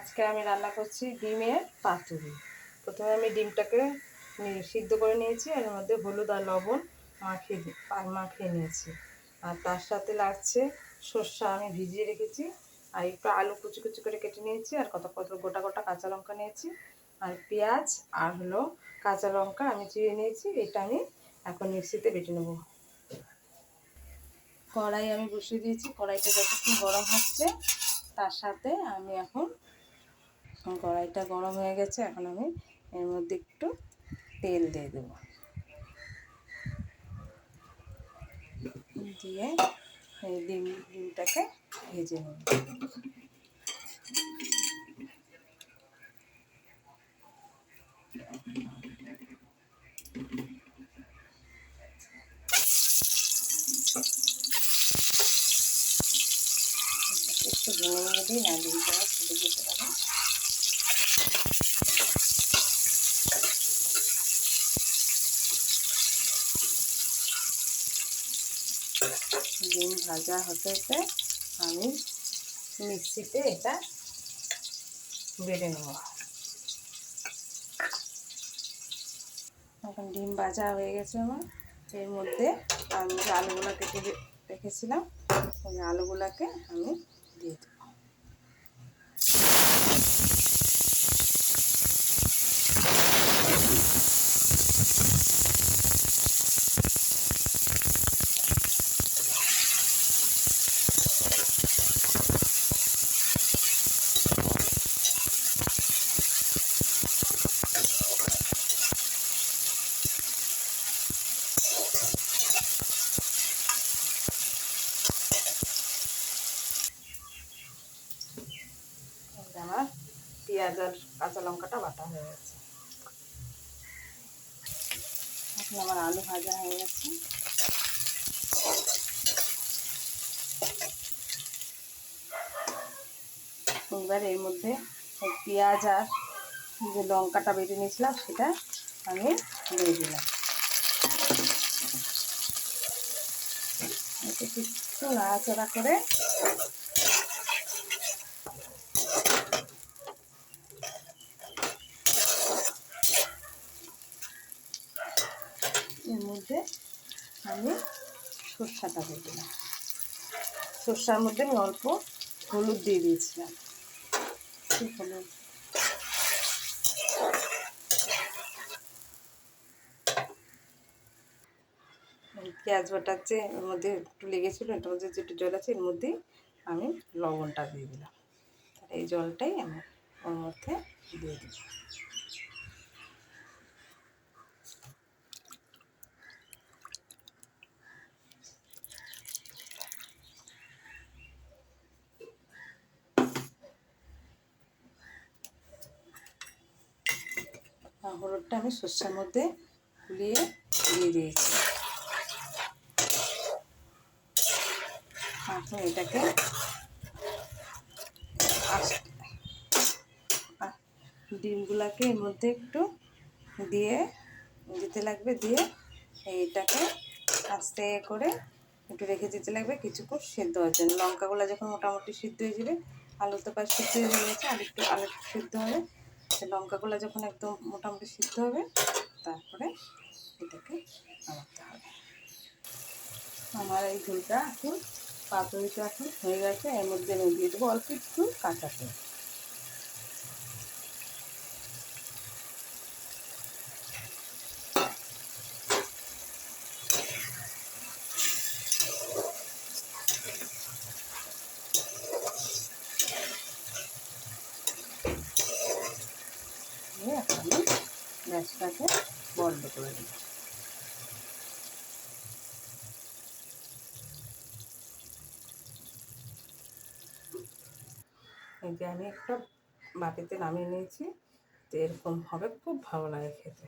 আজকে আমি রান্না করছি ডিমের পাতুরি। প্রথমে আমি ডিমটাকে সিদ্ধ করে নিয়েছি, এর মধ্যে হলুদ আর লবণ মাখিয়ে নিয়েছি। আর তার সাথে লাগছে সর্ষা আমি ভিজিয়ে রেখেছি, আর একটু আলু কুচি কুচি করে কেটে নিয়েছি, আর কত কত গোটা গোটা কাঁচা লঙ্কা নিয়েছি, আর পেঁয়াজ আর হলো কাঁচা লঙ্কা আমি চিড়ে নিয়েছি। এটা আমি এখন মিক্সিতে বেটে নেব। কড়াই আমি বসিয়ে দিয়েছি, কড়াইটা যতক্ষণ গরম হচ্ছে তার সাথে আমি এখন কড়াইটা গরম হয়ে গেছে, এখন আমি এর মধ্যে একটু তেল দিয়ে দেব, দিয়ে এই ডিমটাকে ভেজে নেব। একটু ভেঙে দিই, না ডিমটা ফুটে যেতে পারে। ডিম ভাজা হতে হতে আমি মিক্সিতে এটা বেটে নেব। এখন ডিম ভাজা হয়ে গেছে আমার। এর মধ্যে আমি যে আলুগুলো কেটে রেখেছিলাম ওই আলুগুলোকে আমি দিয়ে দেবো। আমার পেঁয়াজ আর কাঁচা লঙ্কাটা বাটা হয়ে গেছে। এখন আমার আলু ভাজা হয়ে গেছে। এবার এর মধ্যে পেঁয়াজ আর যে লঙ্কাটা বেটে নিয়েছিলাম সেটা আমি দিয়ে দিলাম। একটু নাড়াচাড়া করে এর মধ্যে আমি সর্ষাটা দিয়ে দিলাম। সর্ষার মধ্যে আমি অল্প হলুদ দিয়ে দিয়েছিলাম, হলুদ। পেঁয়াজ বাটার যে এর মধ্যে একটু লেগেছিলো, এটার মধ্যে যেটু জল আছে এর মধ্যেই আমি লবণটা দিয়ে দিলাম। এই জলটাই আমি ওর মধ্যে দিয়ে দিই। হলুদটা আমি সর্ষের মধ্যে গুলিয়ে দিয়ে দিয়েছি। এখন এটাকে ডিমগুলাকে এর মধ্যে একটু দিয়ে দিতে লাগবে, দিয়ে এইটাকে আস্তে করে একটু রেখে দিতে লাগবে কিছুক্ষণ সেদ্ধ হওয়ার জন্য। লঙ্কাগুলো যখন মোটামুটি সিদ্ধ হয়ে যাবে, আলু তো প্রায় সিদ্ধ হয়ে গেছে, আলু একটু সিদ্ধ হবে, লঙ্কাগুলো যখন একদম মোটামুটি সিদ্ধ হবে তারপরে এটাকে নামাতে হবে। আমার এই ঝোলটা এখন পাতুরিটা এখন হয়ে গেছে। এর মধ্যে আমি দিয়ে দেবো অল্প একটু কাঁচা তেল। এখন আমি গ্যাসটাকে বন্ধ করে দিই। এই যে আমি একটা বাটিতে নামিয়ে নিয়েছি, তো এরকম হবে, খুব ভালো লাগে খেতে।